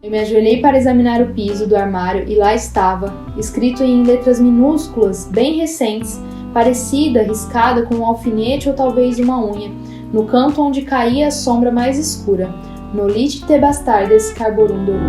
Eu me ajoelhei para examinar o piso do armário e lá estava, escrito em letras minúsculas, bem recentes, parecida, riscada com um alfinete ou talvez uma unha, no canto onde caía a sombra mais escura, Nolite te bastardes carborundorum.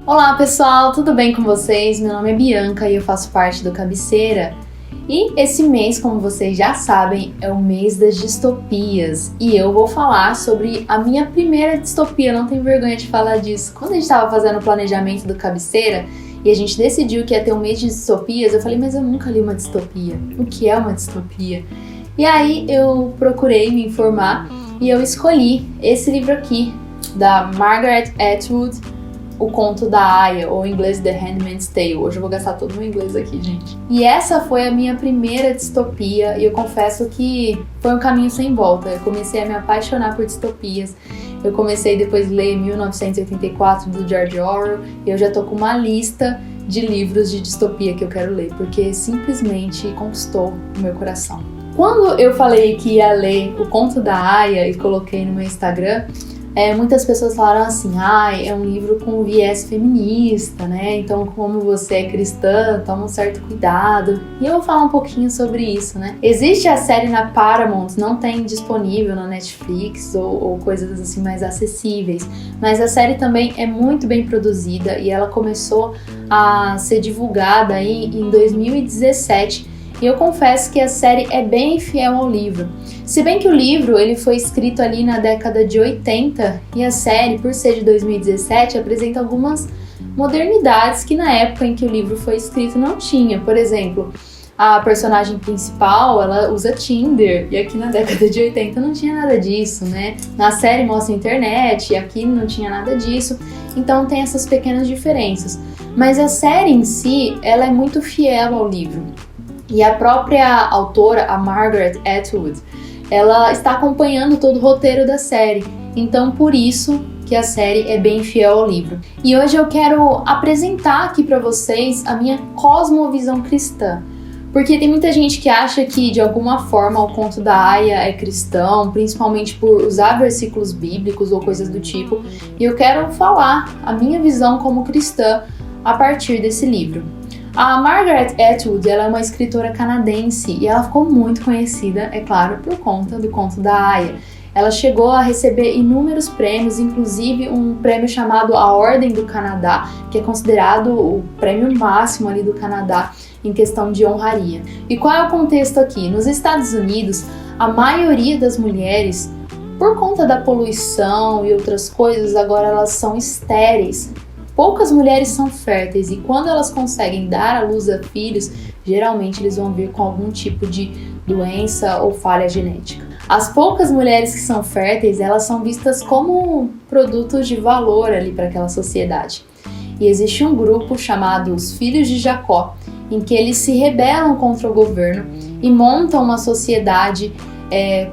Olá pessoal, tudo bem com vocês? Meu nome é Bianca e eu faço parte do Cabeceira. E esse mês, como vocês já sabem, é o mês das distopias. E eu vou falar sobre a minha primeira distopia, não tenho vergonha de falar disso. Quando a gente estava fazendo o planejamento do Cabeceira e a gente decidiu que ia ter um mês de distopias, eu falei, mas eu nunca li uma distopia. O que é uma distopia? E aí eu procurei me informar e eu escolhi esse livro aqui, da Margaret Atwood, O Conto da Aia, ou em inglês The Handmaid's Tale. Hoje eu vou gastar todo o meu inglês aqui, gente. E essa foi a minha primeira distopia, e eu confesso que foi um caminho sem volta. Eu comecei a me apaixonar por distopias. Eu comecei depois a ler 1984, do George Orwell, e eu já tô com uma lista de livros de distopia que eu quero ler, porque simplesmente conquistou o meu coração. Quando eu falei que ia ler O Conto da Aia e coloquei no meu Instagram, muitas pessoas falaram assim, é um livro com viés feminista, né? Então, como você é cristã, toma um certo cuidado. E eu vou falar um pouquinho sobre isso, né? Existe a série na Paramount, não tem disponível na Netflix ou coisas assim mais acessíveis. Mas a série também é muito bem produzida e ela começou a ser divulgada aí em 2017. E eu confesso que a série é bem fiel ao livro. Se bem que o livro ele foi escrito ali na década de 80 e a série, por ser de 2017, apresenta algumas modernidades que na época em que o livro foi escrito não tinha. Por exemplo, a personagem principal, ela usa Tinder e aqui na década de 80 não tinha nada disso, né? Na série mostra a internet e aqui não tinha nada disso, então tem essas pequenas diferenças. Mas a série em si, ela é muito fiel ao livro. E a própria autora, a Margaret Atwood, ela está acompanhando todo o roteiro da série. Então, por isso que a série é bem fiel ao livro. E hoje eu quero apresentar aqui para vocês a minha cosmovisão cristã. Porque tem muita gente que acha que, de alguma forma, o Conto da Aia é cristão, principalmente por usar versículos bíblicos ou coisas do tipo. E eu quero falar a minha visão como cristã a partir desse livro. A Margaret Atwood, ela é uma escritora canadense e ela ficou muito conhecida, é claro, por conta do Conto da Aia. Ela chegou a receber inúmeros prêmios, inclusive um prêmio chamado a Ordem do Canadá, que é considerado o prêmio máximo ali do Canadá em questão de honraria. E qual é o contexto aqui? Nos Estados Unidos, a maioria das mulheres, por conta da poluição e outras coisas, agora elas são estéreis. Poucas mulheres são férteis e quando elas conseguem dar à luz a filhos, geralmente eles vão vir com algum tipo de doença ou falha genética. As poucas mulheres que são férteis, elas são vistas como produtos de valor ali para aquela sociedade. E existe um grupo chamado os Filhos de Jacó, em que eles se rebelam contra o governo e montam uma sociedade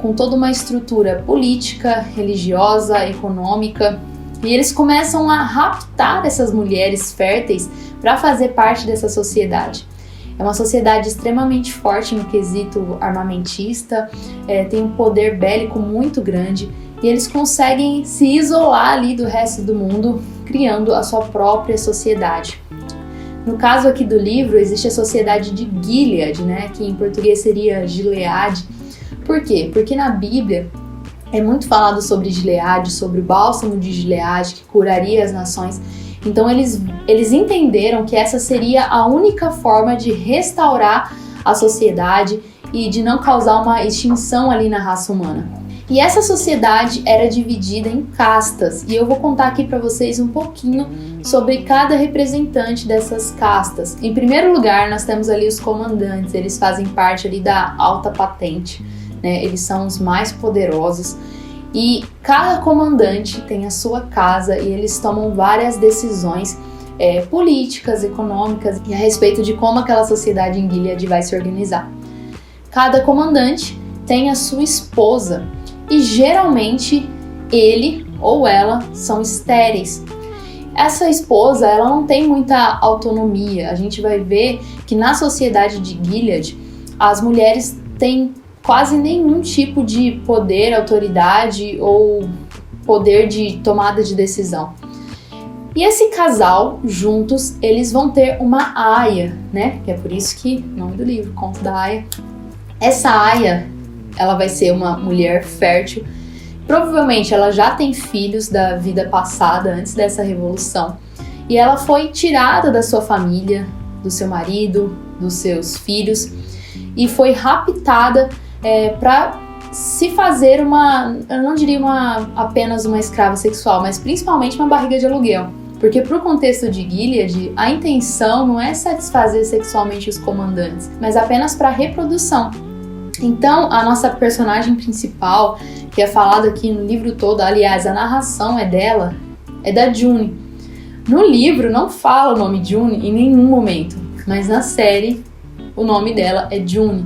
com toda uma estrutura política, religiosa, econômica. E eles começam a raptar essas mulheres férteis para fazer parte dessa sociedade. É uma sociedade extremamente forte no quesito armamentista, tem um poder bélico muito grande e eles conseguem se isolar ali do resto do mundo, criando a sua própria sociedade. No caso aqui do livro, existe a sociedade de Gilead, né, que em português seria Gileade. Por quê? Porque na Bíblia é muito falado sobre Gileade, sobre o bálsamo de Gileade, que curaria as nações. Então eles entenderam que essa seria a única forma de restaurar a sociedade e de não causar uma extinção ali na raça humana. E essa sociedade era dividida em castas, e eu vou contar aqui para vocês um pouquinho sobre cada representante dessas castas. Em primeiro lugar, nós temos ali os comandantes, eles fazem parte ali da alta patente. Eles são os mais poderosos e cada comandante tem a sua casa e eles tomam várias decisões políticas, econômicas e a respeito de como aquela sociedade em Gilead vai se organizar. Cada comandante tem a sua esposa e geralmente ele ou ela são estéreis. essa esposa, ela não tem muita autonomia. A gente vai ver que na sociedade de Gilead, as mulheres têm quase nenhum tipo de poder, autoridade ou poder de tomada de decisão. E esse casal, juntos, eles vão ter uma aia, né? Que é por isso que o nome do livro, Conto da Aia. Essa aia, ela vai ser uma mulher fértil. Provavelmente ela já tem filhos da vida passada, antes dessa revolução. E ela foi tirada da sua família, do seu marido, dos seus filhos, e foi raptada para se fazer eu não diria apenas uma escrava sexual, mas principalmente uma barriga de aluguel. Porque para o contexto de Gilead, a intenção não é satisfazer sexualmente os comandantes, mas apenas para reprodução. Então, a nossa personagem principal, que é falada aqui no livro todo, aliás, a narração é dela, é da June. No livro não fala o nome June em nenhum momento, mas na série o nome dela é June.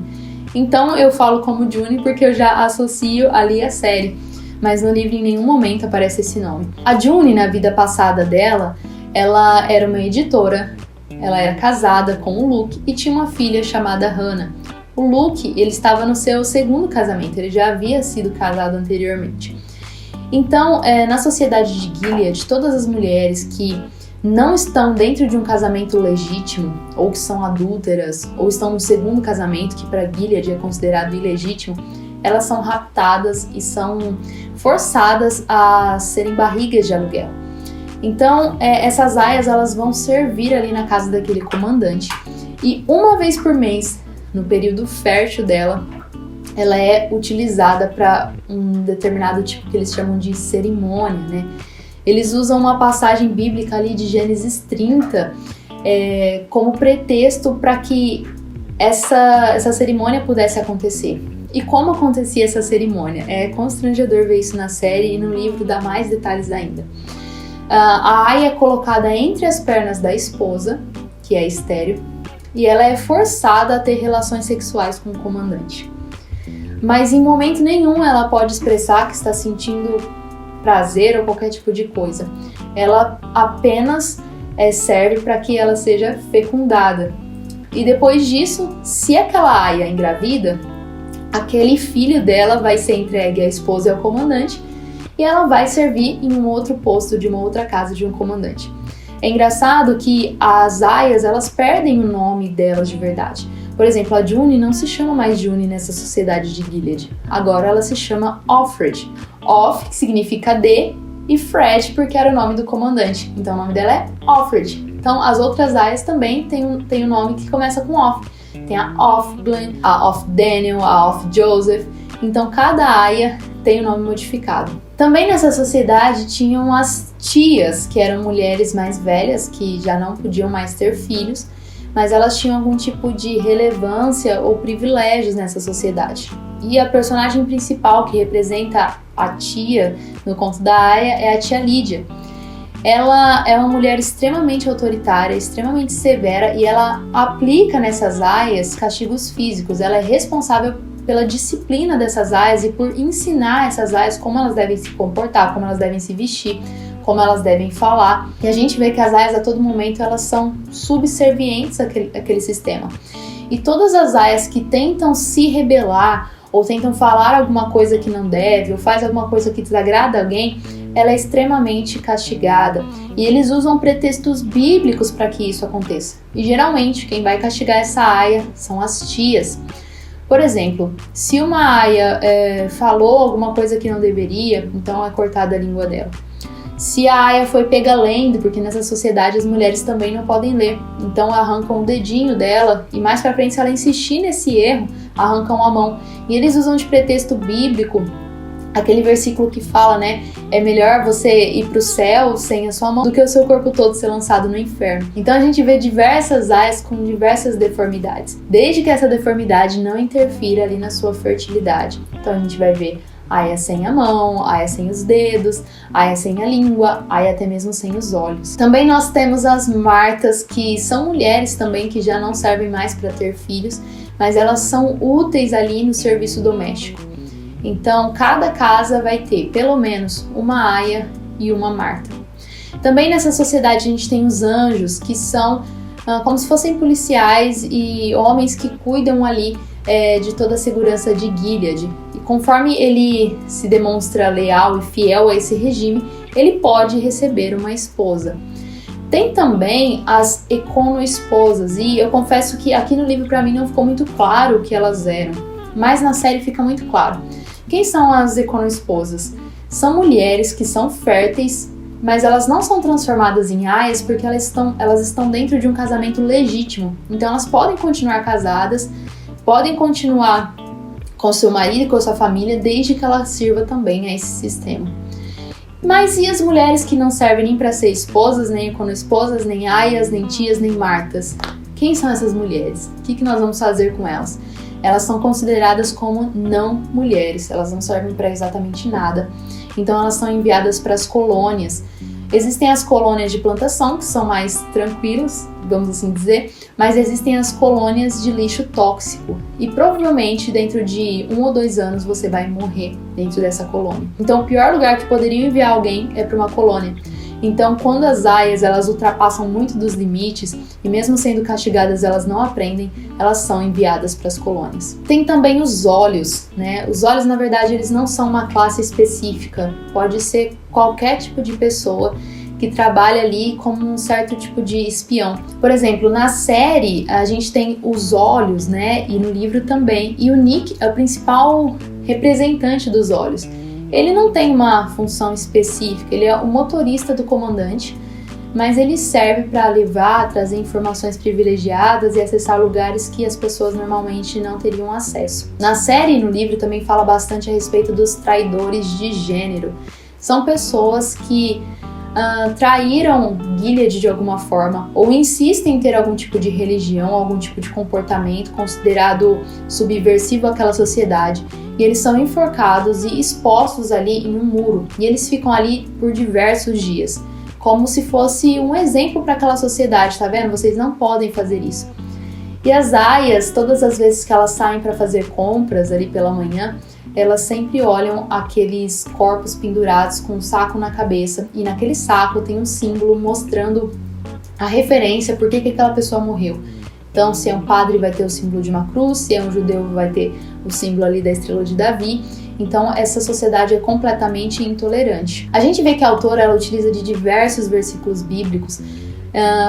Então eu falo como June porque eu já associo ali a série, mas no livro em nenhum momento aparece esse nome. A June, na vida passada dela, ela era uma editora, ela era casada com o Luke e tinha uma filha chamada Hannah. O Luke, ele estava no seu segundo casamento, ele já havia sido casado anteriormente. Então, na sociedade de Gilead, todas as mulheres que não estão dentro de um casamento legítimo, ou que são adúlteras, ou estão no segundo casamento, que para Gilead é considerado ilegítimo, elas são raptadas e são forçadas a serem barrigas de aluguel. Então, essas aias, elas vão servir ali na casa daquele comandante. E uma vez por mês, no período fértil dela, ela é utilizada para um determinado tipo que eles chamam de cerimônia, né? Eles usam uma passagem bíblica ali de Gênesis 30 como pretexto para que essa cerimônia pudesse acontecer. E como acontecia essa cerimônia? É constrangedor ver isso na série e no livro dá mais detalhes ainda. A aia é colocada entre as pernas da esposa, que é estéril, e ela é forçada a ter relações sexuais com o comandante. Mas em momento nenhum ela pode expressar que está sentindo prazer ou qualquer tipo de coisa. Ela apenas serve para que ela seja fecundada. E depois disso, se aquela aia engravida, aquele filho dela vai ser entregue à esposa e ao comandante e ela vai servir em um outro posto de uma outra casa de um comandante. É engraçado que as aias, elas perdem o nome delas de verdade. Por exemplo, a June não se chama mais June nessa sociedade de Gilead. Agora ela se chama Offred. Off, que significa de, e Fred, porque era o nome do comandante. Então o nome dela é Offred. Então as outras aias também têm um nome que começa com Off. Tem a Offglen, a Off Daniel, a Off Joseph. Então cada aia tem um nome modificado. Também nessa sociedade tinham as tias, que eram mulheres mais velhas, que já não podiam mais ter filhos, mas elas tinham algum tipo de relevância ou privilégios nessa sociedade. E a personagem principal que representa a tia no Conto da Aia é a tia Lídia. Ela é uma mulher extremamente autoritária, extremamente severa e ela aplica nessas aias castigos físicos. Ela é responsável pela disciplina dessas aias e por ensinar essas aias como elas devem se comportar, como elas devem se vestir, como elas devem falar. E a gente vê que as aias a todo momento elas são subservientes àquele sistema. E todas as aias que tentam se rebelar ou tentam falar alguma coisa que não deve ou faz alguma coisa que desagrada alguém, ela é extremamente castigada. E eles usam pretextos bíblicos para que isso aconteça. E geralmente quem vai castigar essa aia são as tias. Por exemplo, se uma aia falou alguma coisa que não deveria, então é cortada a língua dela. Se a aia foi pega lendo, porque nessa sociedade as mulheres também não podem ler, então arrancam o dedinho dela e mais pra frente, se ela insistir nesse erro, arrancam a mão. E eles usam de pretexto bíblico aquele versículo que fala, né, é melhor você ir pro céu sem a sua mão do que o seu corpo todo ser lançado no inferno. Então a gente vê diversas aias com diversas deformidades, desde que essa deformidade não interfira ali na sua fertilidade. Então a gente vai ver aia sem a mão, aia sem os dedos, aia sem a língua, aia até mesmo sem os olhos. Também nós temos as martas, que são mulheres também que já não servem mais para ter filhos, mas elas são úteis ali no serviço doméstico. Então, cada casa vai ter pelo menos uma aia e uma marta. Também nessa sociedade a gente tem os anjos, que são como se fossem policiais e homens que cuidam ali de toda a segurança de Gilead. E conforme ele se demonstra leal e fiel a esse regime, ele pode receber uma esposa. Tem também as econo-esposas, e eu confesso que aqui no livro para mim não ficou muito claro o que elas eram, mas na série fica muito claro. Quem são as econo-esposas? São mulheres que são férteis, mas elas não são transformadas em aias porque elas estão dentro de um casamento legítimo. Então elas podem continuar casadas, podem continuar com seu marido e com sua família, desde que ela sirva também a esse sistema. Mas e as mulheres que não servem nem para ser esposas, nem econo-esposas, nem aias, nem tias, nem martas? Quem são essas mulheres? O que nós vamos fazer com elas? Elas são consideradas como não mulheres, elas não servem para exatamente nada. Então elas são enviadas para as colônias. Existem as colônias de plantação, que são mais tranquilas, vamos assim dizer, mas existem as colônias de lixo tóxico. E provavelmente dentro de 1 ou 2 anos você vai morrer dentro dessa colônia. Então o pior lugar que poderiam enviar alguém é para uma colônia. Então, quando as aias elas ultrapassam muito dos limites e mesmo sendo castigadas elas não aprendem, elas são enviadas para as colônias. Tem também os olhos, né? Os olhos, na verdade, eles não são uma classe específica. Pode ser qualquer tipo de pessoa que trabalha ali como um certo tipo de espião. Por exemplo, na série a gente tem os olhos, né? E no livro também. E o Nick é o principal representante dos olhos. Ele não tem uma função específica, ele é o motorista do comandante, mas ele serve para levar, trazer informações privilegiadas e acessar lugares que as pessoas normalmente não teriam acesso. Na série e no livro também fala bastante a respeito dos traidores de gênero. São pessoas que traíram Gilead de alguma forma ou insistem em ter algum tipo de religião, algum tipo de comportamento considerado subversivo àquela sociedade. E eles são enforcados e expostos ali em um muro. E eles ficam ali por diversos dias, como se fosse um exemplo para aquela sociedade, tá vendo? Vocês não podem fazer isso. E as aias, todas as vezes que elas saem para fazer compras ali pela manhã, elas sempre olham aqueles corpos pendurados com um saco na cabeça. E naquele saco tem um símbolo mostrando a referência por que aquela pessoa morreu. Então, se é um padre, vai ter o símbolo de uma cruz, se é um judeu, vai ter o símbolo ali da estrela de Davi. Então, essa sociedade é completamente intolerante. A gente vê que a autora ela utiliza de diversos versículos bíblicos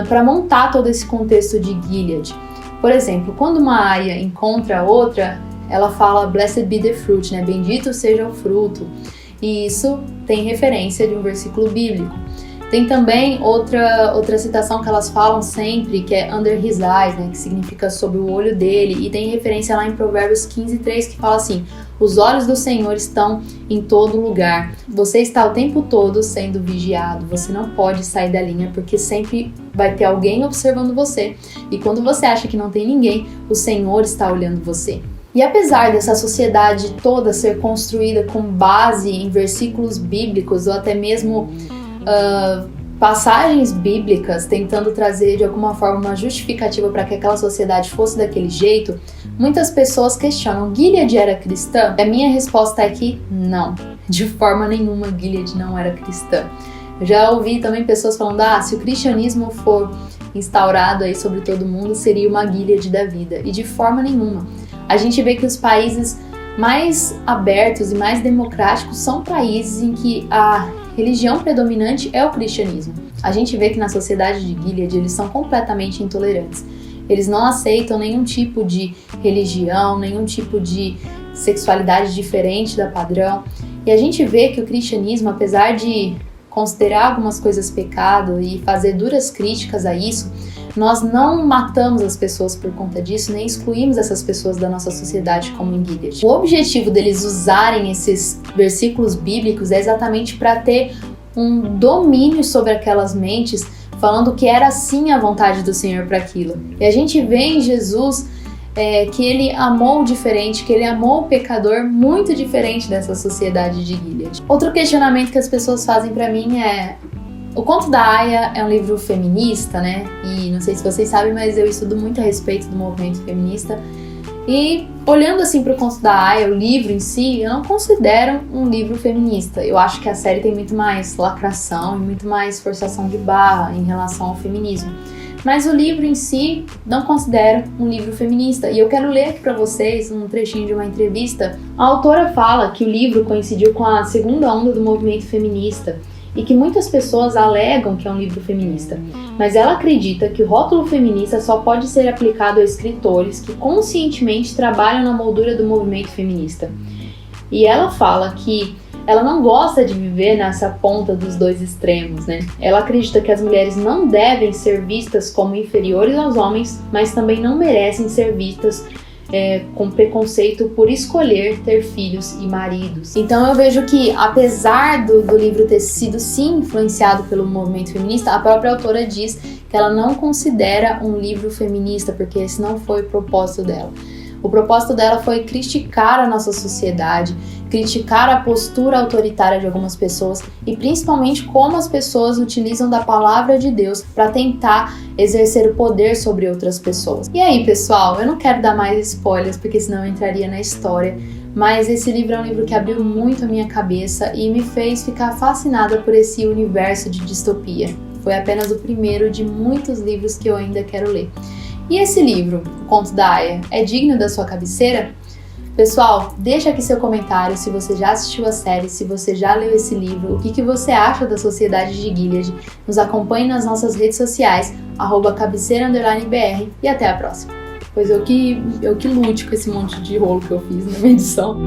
para montar todo esse contexto de Gilead. Por exemplo, quando uma aia encontra outra, ela fala Blessed be the fruit, né? Bendito seja o fruto. E isso tem referência de um versículo bíblico. Tem também outra citação que elas falam sempre, que é under his eyes, né, que significa sob o olho dele, e tem referência lá em Provérbios 15:3, que fala assim: os olhos do Senhor estão em todo lugar, você está o tempo todo sendo vigiado, você não pode sair da linha, porque sempre vai ter alguém observando você, e quando você acha que não tem ninguém, o Senhor está olhando você. E apesar dessa sociedade toda ser construída com base em versículos bíblicos, ou até mesmo passagens bíblicas tentando trazer de alguma forma uma justificativa para que aquela sociedade fosse daquele jeito, muitas pessoas questionam: Gilead era cristã? A minha resposta é que não, de forma nenhuma Gilead não era cristã. Eu já ouvi também pessoas falando: se o cristianismo for instaurado aí sobre todo mundo, seria uma Gilead da vida, e de forma nenhuma. A gente vê que os países mais abertos e mais democráticos são países em que a religião predominante é o cristianismo. A gente vê que na sociedade de Gilead eles são completamente intolerantes. Eles não aceitam nenhum tipo de religião, nenhum tipo de sexualidade diferente da padrão. E a gente vê que o cristianismo, apesar de considerar algumas coisas pecado e fazer duras críticas a isso, nós não matamos as pessoas por conta disso, nem excluímos essas pessoas da nossa sociedade como em Gilead. O objetivo deles usarem esses versículos bíblicos é exatamente para ter um domínio sobre aquelas mentes, falando que era sim a vontade do Senhor para aquilo. E a gente vê em Jesus que ele amou o diferente, que ele amou o pecador muito diferente dessa sociedade de Gilead. Outro questionamento que as pessoas fazem para mim é: o Conto da Aia é um livro feminista, né? E não sei se vocês sabem, mas eu estudo muito a respeito do movimento feminista. E olhando assim para o Conto da Aia, o livro em si, eu não considero um livro feminista. Eu acho que a série tem muito mais lacração e muito mais forçação de barra em relação ao feminismo. Mas o livro em si, não considero um livro feminista. E eu quero ler aqui para vocês um trechinho de uma entrevista. A autora fala que o livro coincidiu com a segunda onda do movimento feminista e que muitas pessoas alegam que é um livro feminista, mas ela acredita que o rótulo feminista só pode ser aplicado a escritores que conscientemente trabalham na moldura do movimento feminista. E ela fala que ela não gosta de viver nessa ponta dos dois extremos, né? Ela acredita que as mulheres não devem ser vistas como inferiores aos homens, mas também não merecem ser vistas com preconceito por escolher ter filhos e maridos. Então eu vejo que, apesar do livro ter sido sim influenciado pelo movimento feminista, a própria autora diz que ela não considera um livro feminista, porque esse não foi o propósito dela. O propósito dela foi criticar a nossa sociedade, criticar a postura autoritária de algumas pessoas e principalmente como as pessoas utilizam da palavra de Deus para tentar exercer o poder sobre outras pessoas. E aí, pessoal, eu não quero dar mais spoilers porque senão eu entraria na história, mas esse livro é um livro que abriu muito a minha cabeça e me fez ficar fascinada por esse universo de distopia. Foi apenas o primeiro de muitos livros que eu ainda quero ler. E esse livro, O Conto da Aia, é digno da sua cabeceira? Pessoal, deixa aqui seu comentário se você já assistiu a série, se você já leu esse livro, o que você acha da Sociedade de Gilead. Nos acompanhe nas nossas redes sociais, @cabeceira_br e até a próxima. Pois eu que lute com esse monte de rolo que eu fiz na minha edição.